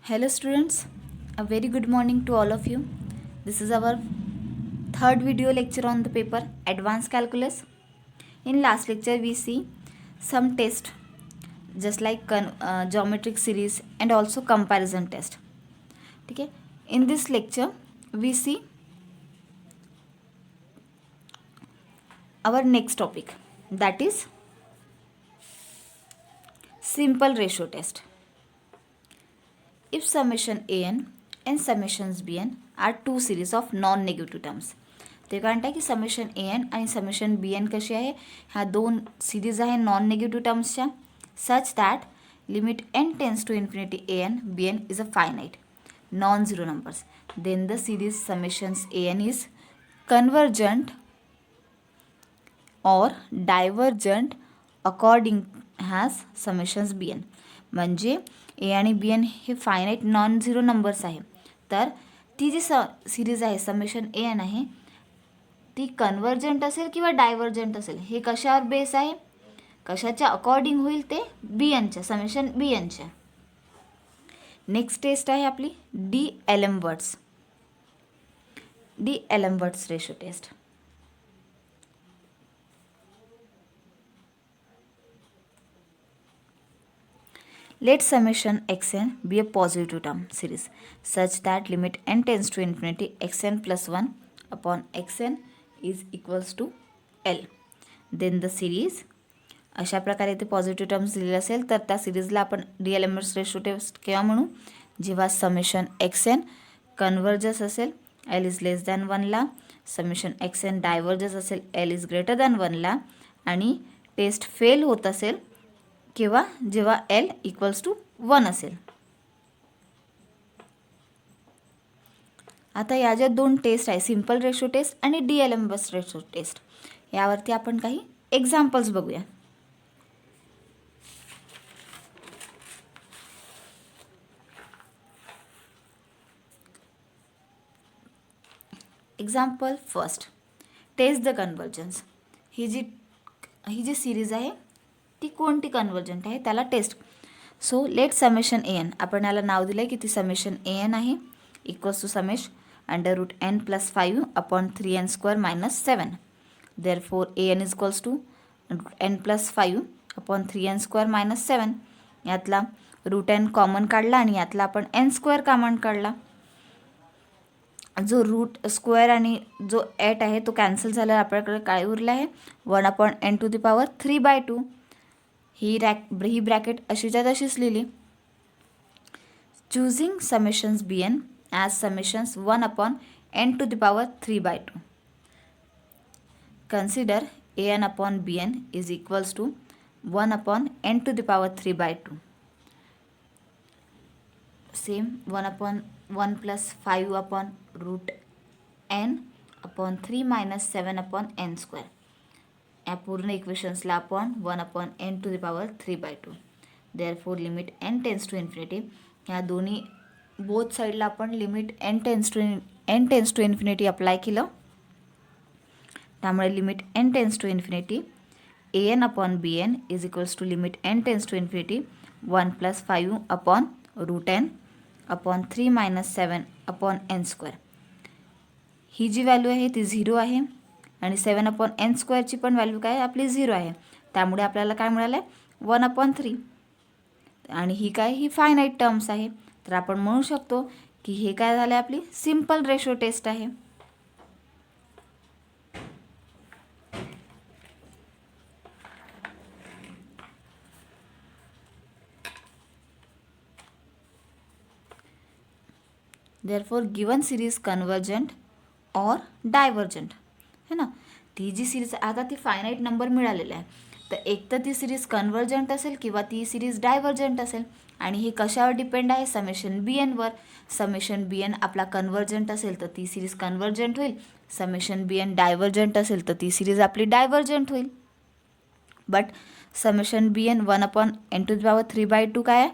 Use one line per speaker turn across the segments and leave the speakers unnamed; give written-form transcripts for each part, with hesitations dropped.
Hello students, a very good morning to all of you. This is our third video lecture on the paper Advanced Calculus. In last lecture we see some test just like geometric series and also comparison test. Okay? In this lecture we see our next topic, that is simple ratio test. If summation an and summations bn are two series of non-negative terms, ते काय म्हणतात की summation a n आणि summation b n कशी आहे, ह्या दोन series आहे नॉन निगेटिव्ह टर्म्सच्या, such that limit n tends to infinity a n b n is a finite non zero numbers, then the series summations a n is convergent or divergent according has summations b n. म्हणजे a आणि b n हे finite non zero numbers आहे, तर ती जी series आहे summation a n आहे ती कन्वर्जंट असेल किंवा डायव्हर्जंट असेल, हे कशावर बेस आहे, कशाच्या अकॉर्डिंग होईल, ते बी एनच्या समेशन बी एनच्या. नेक्स्ट टेस्ट आहे आपली d'Alembert's ratio test. Let summation xn be a positive term series such that limit n tends to infinity xn plus 1 upon xn is equals to L. Then the series अशा प्रकारे ते positive terms दिलेले असेल तर त्या सिरीजला आपण D elements ratio taste केव्हा म्हणू, जेव्हा समेशन एक्स एन कन्वर्जस असेल एल इज लेस दॅन वनला, समेशन एक्स एन डायव्हर्जस असेल एल इज ग्रेटर दॅन वनला, आणि टेस्ट फेल होत असेल किंवा जेव्हा एल इक्वल्स टू 1 असेल. आता या ज्या दोन टेस्ट आहे सिम्पल रेशो टेस्ट आणि डी एलिमेंट्स रेशो टेस्ट, यावरती आपण काही एक्झाम्पल्स बघूया. Example first, test the convergence. ही जी सिरीज आहे ती कोणती कन्वर्जंट आहे त्याला test. So let summation a n, आपण याला नाव दिलं आहे की ती समेशन ए एन आहे, equals to summation under root n plus 5 upon 3n square minus 7. Therefore a n is equals to n plus 5 upon 3n square minus 7. यातला route N common काढला आणि यातला आपण एन स्क्वेअर कॉमन काढला. जो route square आणि जो 8 आहे तो कॅन्सल झाला, आपल्याकडे काय उरलं आहे 1 upon n to the power 3/2. ही ब्रॅकेट अशीच्या तशीच लिहिली. Choosing summations b n as summations 1 upon n to the power 3/2. Consider a n upon b n is equals to 1 upon n to the power 3/2. Same 1 upon 1 plus 5 upon root n upon 3 minus 7 upon n square. या पूर्ण इक्वेशन्सला आपण 1 upon n to the power 3/2. Therefore limit n tends to infinity, ह्या दोन्ही both साईडला आपण limit n tends to infinity apply केलं, त्यामुळे limit n tends to infinity a n upon b n is equals to limit n tends to infinity 1 plus 5 upon root n upon 3 minus 7 upon n square. ही जी value आहे ती 0 आहे आणि 7 upon N स्क्वेअरची पण value काय आपली 0 आहे, त्यामुळे आपल्याला काय मिळालं आहे 1 अपॉन 3. आणि ही काय ही फायनाईट टर्म्स आहे, तर आपण म्हणू शकतो की हे काय झालं आहे आपली सिम्पल रेशो टेस्ट आहे. Therefore given series convergent or divergent है ना. ती जी सिरीज आता ती फायनाईट नंबर मिळालेला आहे, तर एक तर ती सिरीज कन्वर्जंट असेल किंवा ती सिरीज डायव्हर्जंट असेल, आणि हे कशावर डिपेंड आहे समेशन बी एनवर. समेशन बी एन आपला कन्वर्जंट असेल तर ती सिरीज कन्वर्जंट होईल, समेशन बी एन डायव्हर्जंट असेल तर ती सिरीज आपली डायव्हर्जंट होईल. But summation b n 1 upon n to the power 3/2 काय आहे,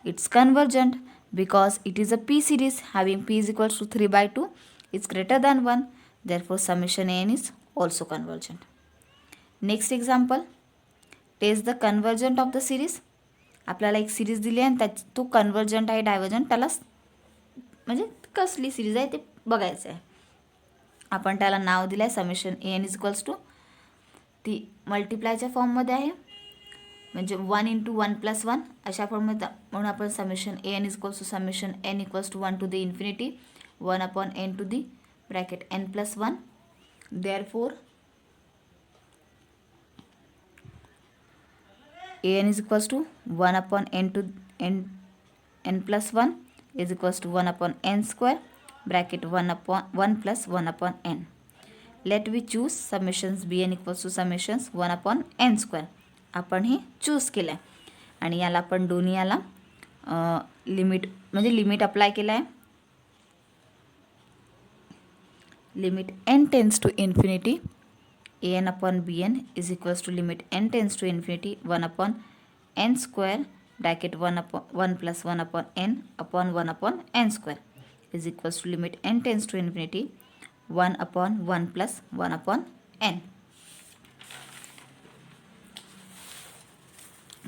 it's convergent because it is a p series having p is equals to 3/2 is greater than 1, therefore summation an is also convergent. Next example, test the convergent of the series आपल्याला एक series दिली आहे आणि तो convergent आहे divergent, त्याला म्हणजे कसली सिरीज आहे ते बघायचं आहे. आपण त्याला नाव दिलं आहे summation a n is equals to, ती मल्टिप्लायच्या फॉर्ममध्ये आहे, म्हणजे 1 × 1 + 1 अशा फॉर्ममध्ये, म्हणून आपण summation a n is equals to summation n equals to 1 to the infinity 1/n to the bracket n+1. Therefore an is equals to 1/n to n+1 is equals to 1/n² bracket 1 + 1/n. Let we choose summations bn equals to summations 1/n². आपण हे choose केलं आहे आणि याला आपण दोन्ही याला limit म्हणजे लिमिट अप्लाय केलं आहे. Limit n tends to infinity an/bn is equals to limit n tends to infinity 1/n² bracket 1 + 1/n upon 1/n² is equals to limit n tends to infinity 1/1 + 1/n.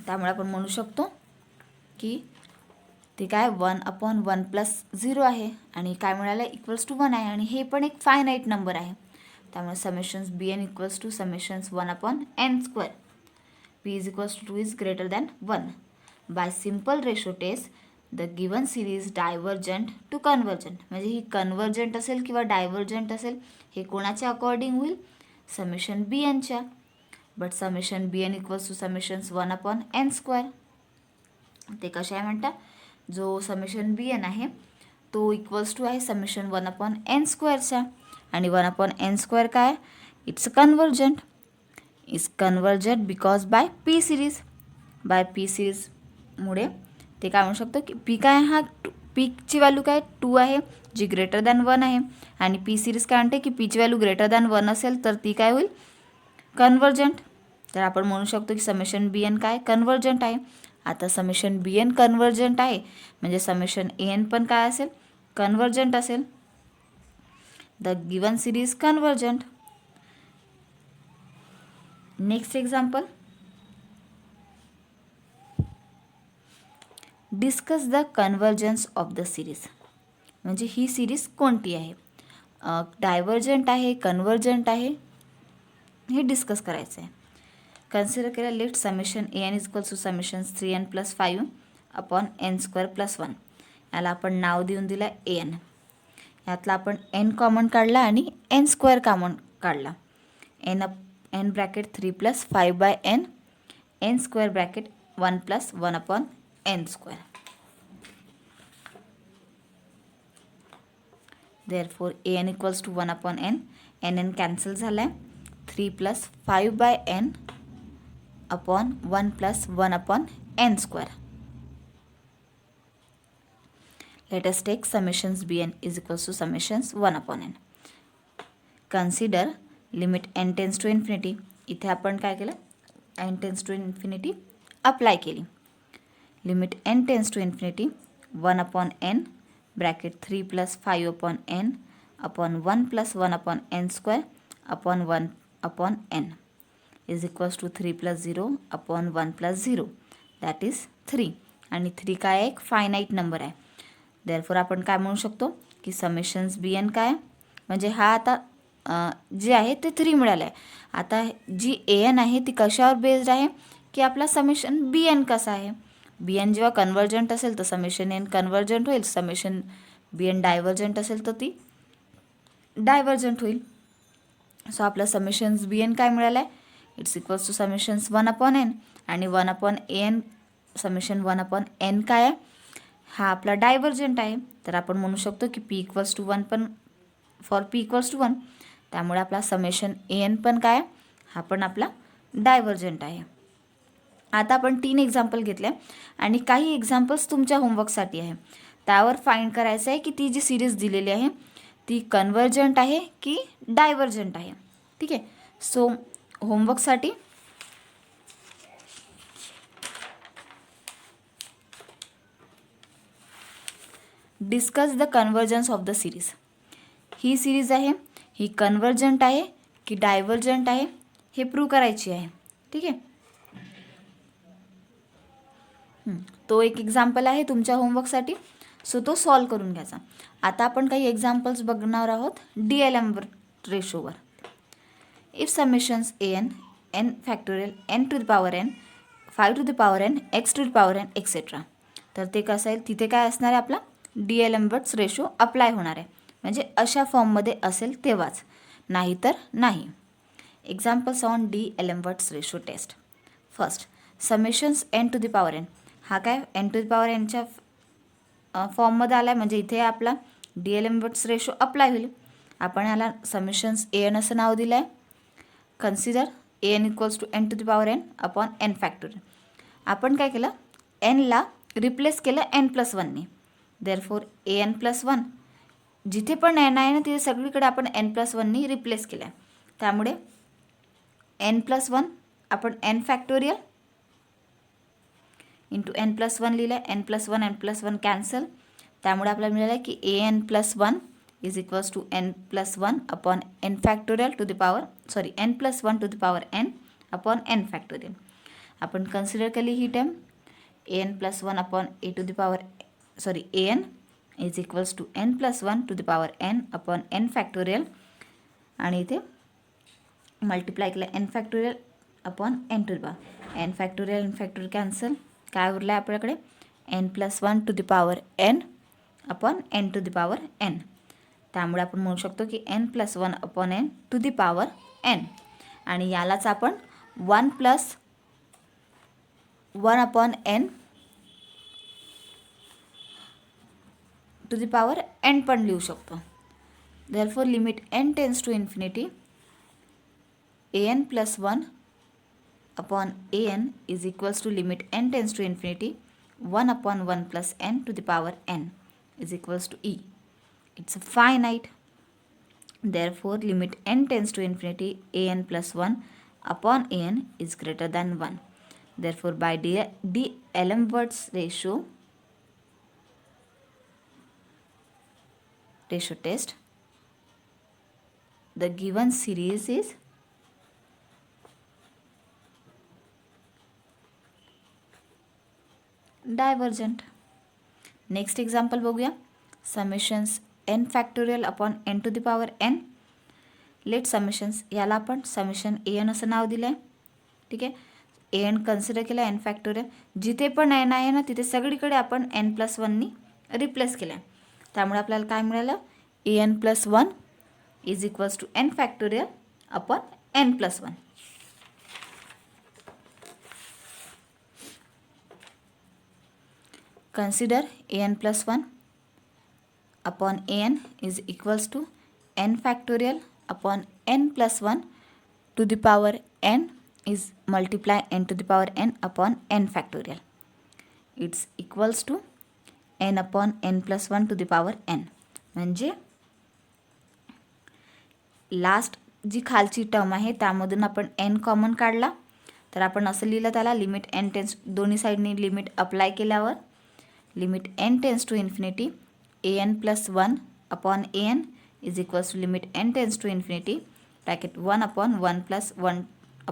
त्यामुळे आपण म्हणू शकतो की ते काय 1/1 + 0 आहे आणि काय मिळालं इक्वल्स टू 1 आहे आणि हे पण एक फायनाईट नंबर आहे. त्यामुळे summations b n equals to summations 1/n². p is equals to 2 is greater than 1. By simple ratio test the given series divergent to convergent, म्हणजे ही कन्वर्जंट असेल किंवा डायव्हर्जंट असेल हे कोणाच्या अकॉर्डिंग होईल, समेशन बी एनच्या. But summation b n equals to summations 1/n². ते कशा आहे म्हणतात, जो समेशन बी एन आहे तो इक्वल्स टू आहे समेशन 1/n²च्या आणि 1/n² काय, it's convergent. Is convergent because by p series. By p सिरीजमुळे ते काय म्हणू शकतो की पी काय, हा पीची व्हॅल्यू काय 2 आहे जी ग्रेटर दॅन 1 आहे आणि पी सिरीज काय म्हणते की पीची व्हॅल्यू ग्रेटर दॅन 1 असेल तर ती काय होईल, कन्वर्जंट. तर आपण म्हणू शकतो की समेशन बी एन काय कन्वर्जंट आहे. आता समेशन बी एन कन्वर्जंट आहे म्हणजे समेशन ए एन पण काय असेल, कन्वर्जंट असेल. The given series convergent. Next example, discuss the convergence of the series. म्हणजे ही सिरीज कोणती आहे, डायव्हर्जंट आहे, कन्वर्जंट आहे, हे डिस्कस करायचं आहे. कन्सिडर केलं let summation a n is equals to summations 3n + 5/n² + 1. याला आपण नाव देऊन दिलं ए एन. यातला आपण n कॉमन काढला आणि n² कॉमन काढला. n bracket 3 + 5/n, n² bracket 1 + 1/n². Therefore an equals to 1/n. n cancel झाला आहे. 3 + 5/n upon 1 + 1/n². Let us take summations bn is equals to summations 1/n. Consider limit n tends to infinity. इथे आपण काय केलं, n tends to infinity apply केली. Limit n tends to infinity 1/n bracket 3 + 5/n upon 1 + 1/n² upon 1/n is equals to 3 + 0 upon 1 + 0 that is 3. आणि 3 काय एक finite number आहे. Therefore आपण काय म्हणू शकतो की समेशन्स बी एन काय, म्हणजे हा आता जे आहे ते 3 मिळालं आहे. आता जी ए एन आहे ती कशावर बेस्ड आहे की आपला समेशन बी एन कसा आहे. बी एन जेव्हा कन्वर्जंट असेल तर समेशन एन कन्वर्जंट होईल, समेशन बी एन डायव्हर्जंट असेल तर ती डायव्हर्जंट होईल. सो आपलं समेशन्स बी एन काय मिळालं आहे, it's equals to summations 1/n आणि 1/n समेशन 1/n काय आहे, हा आपला डायव्हर्जंट आहे. तर आपण म्हणू शकतो की पी इक्वल्स टू 1 पण फॉर पी इक्वल्स टू 1. त्यामुळे आपला समेशन ए एन पण काय, हा पण आपला डायव्हर्जंट आहे. आता आपण 3 एक्झाम्पल घेतले आणि काही एक्झाम्पल्स तुमच्या होमवर्कसाठी आहे. त्यावर फाइंड करायचं आहे की ती जी सिरीज दिलेली आहे ती कन्वर्जंट आहे की डायव्हर्जंट आहे. ठीक आहे. सो होमवर्कसाठी discuss the convergence of the series. ही सिरीज आहे ही कन्वर्जंट आहे की डायव्हर्जंट आहे हे प्रूव्ह करायची आहे. ठीक आहे. तो एक एक्झाम्पल आहे तुमच्या होमवर्कसाठी. सो तो सॉल्व करून घ्यायचा. आता आपण काही एक्झाम्पल्स बघणार आहोत DLM रेशोवर. If summations n factorial n to the power n 5 to the power n x to the power n etcetera. तर ते कसं आहे, तिथे काय असणार आहे, आपला DLM रेशो अप्लाय होणार आहे. म्हणजे अशा फॉर्ममध्ये असेल तेव्हाच, नाहीतर नाही. Examples on DLM ratio test. First, summations n to the power n. हा काय n टू द पॉवर nच्या फॉर्ममध्ये आला आहे, म्हणजे इथे आपला DLM रेशो अप्लाय होईल. आपण याला समेशन्स an असं नाव दिलं आहे. Consider an equals to n to the power n upon n factorial. आपण काय केलं, nला रिप्लेस केलं n+1ने. देअरफॉर an+1, जिथे पण n आहे ना तिथे सगळीकडे आपण n+1नी रिप्लेस केलं आहे. त्यामुळे n+1 आपण n फॅक्टोरियल इंटू n+1 लिहिलं आहे. n+1 cancel. त्यामुळे आपल्याला मिळालं आहे की an+1 is equals to n+1 upon n factorial to the power n+1 to the power n upon n factorial. आपण कन्सिडर केली ही term an+1 upon a to the power an is equals to n+1 to the power n upon n factorial. आणि इथे multiply केलं n factorial upon n to the power n factorial cancel. काय उरलं आहे आपल्याकडे, n+1 to the power n upon n to the power n. त्यामुळे आपण म्हणू शकतो की n+1 upon n to the power n. आणि यालाच आपण 1+1 upon n to the power n पण लिहू शकतो. Therefore limit n tends to infinity an+1 upon an is equals to limit n tends to infinity 1 upon 1 plus n to the power n is equals to e. It's a finite. Therefore, limit n tends to infinity an+1 upon an is greater than 1. Therefore, by DLM-Wurtz ratio test, the given series is divergent. Next example बघूया. Summations n factorial upon n to the power n. Let summations, याला आपण summation an असं नाव दिलं आहे. ठीक आहे, an consider केलं n फॅक्टोरियल. जिथे पण n आहे ना तिथे सगळीकडे आपण n+1नी रिप्लेस केलं आहे. त्यामुळे आपल्याला काय मिळालं, an+1 is equals to n factorial upon n+1. Consider an+1 upon an is equals to n factorial upon n+1 to the power n is multiply n to the power n upon n factorial. It's equals to n upon n+1 to the power n. म्हणजे last जी खालची term आहे त्यामधून आपण n common काढला तर आपण असं लिहिलं त्याला लिमिट n टेन्स, दोन्ही साईडनी लिमिट अप्लाय केल्यावर limit n tends to infinity an+1 upon an is equals to limit n tends to infinity bracket 1 upon 1 plus 1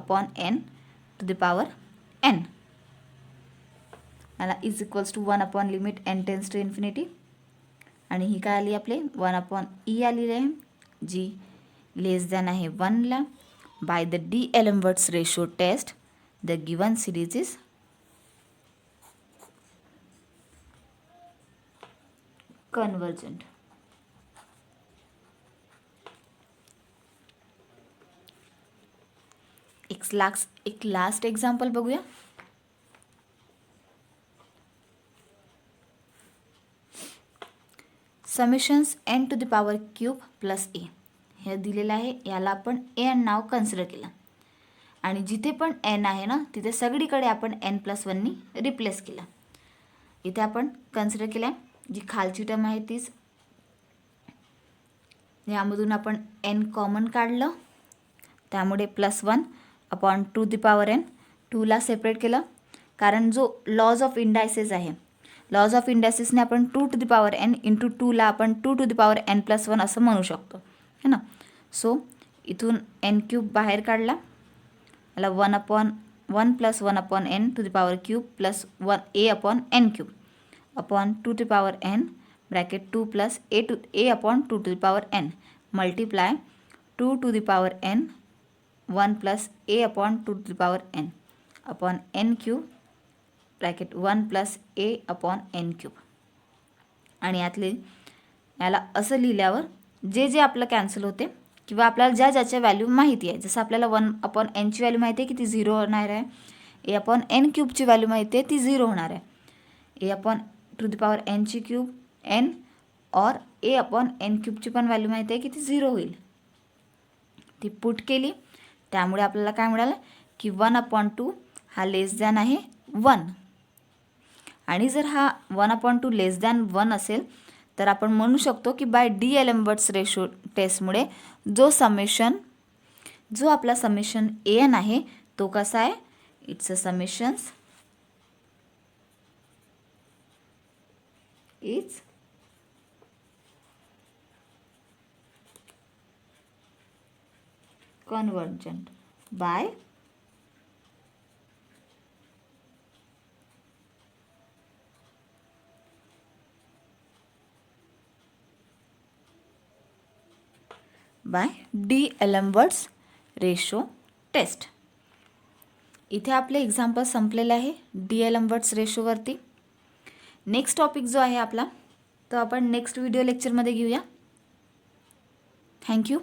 upon n to the power n. याला is equals to 1 upon limit n tends to infinity. आणि ही काय आली आपले 1 upon e आलेली आहे जी लेस than आहे 1ला. By the DLM-Wurtz ratio test the given series is convergent. एक लास्ट एक्झाम्पल बघूया. Summations n to the power cube plus a हे दिलेलं आहे. याला आपण n नाव कन्सिडर केलं आणि जिथे पण n आहे ना तिथे सगळीकडे आपण n+1नी रिप्लेस केलं. इथे आपण कन्सिडर केलं जी खालची टर्म आहे तीच, यामधून आपण n कॉमन काढलं त्यामुळे +1 अपॉन 2 द पॉवर n. 2ला सेपरेट केलं कारण जो लॉज ऑफ इंडायसेस आहे, लॉज ऑफ इंडायसेसने आपण 2 to the power n into 2ला आपण 2 टू द पॉवर n+1 असं म्हणू शकतो है ना. सो इथून n³ बाहेर काढला, याला 1 upon 1 plus 1 upon n to the power cube plus 1 a upon n cube upon 2 to the power n bracket 2 plus a upon 2 to the power n multiply 2 to the power n 1 plus a upon 2 to the power n upon n cube bracket 1 plus a upon n cube. आणि याला असं लिहिल्यावर जे जे आपलं cancel होते किंवा आपल्याला ज्याच्या व्हॅल्यू माहिती आहे, जसं आपल्याला 1 अपॉन एनची व्हॅल्यू माहिती आहे की ती 0 होणार आहे, ए अपॉन एन क्यूबची व्हॅल्यू माहिती आहे ती 0 होणार आहे, a upon to the power एनची cube n or a upon n क्यूबची पण व्हॅल्यू माहिती आहे की ती 0 होईल. ती पुट केली त्यामुळे आपल्याला काय मिळालं की 1/2 हा लेस दॅन आहे 1. आणि जर हा 1/2 लेस दॅन 1 असेल तर आपण म्हणू शकतो की बाय डी-एल्बर्ट्स रेशो टेस्टमुळे जो आपला समेशन एन आहे तो कसा आहे, it's a summations is convergent by d'Alembert's ratio test. इथे आपले एक्झाम्पल संपलेले आहे डी-एल्बर्ट्स रेशोवरती. नेक्स्ट टॉपिक जो आहे आपला तो आपण नेक्स्ट व्हिडिओ लेक्चरमध्ये घेऊया. थँक्यू.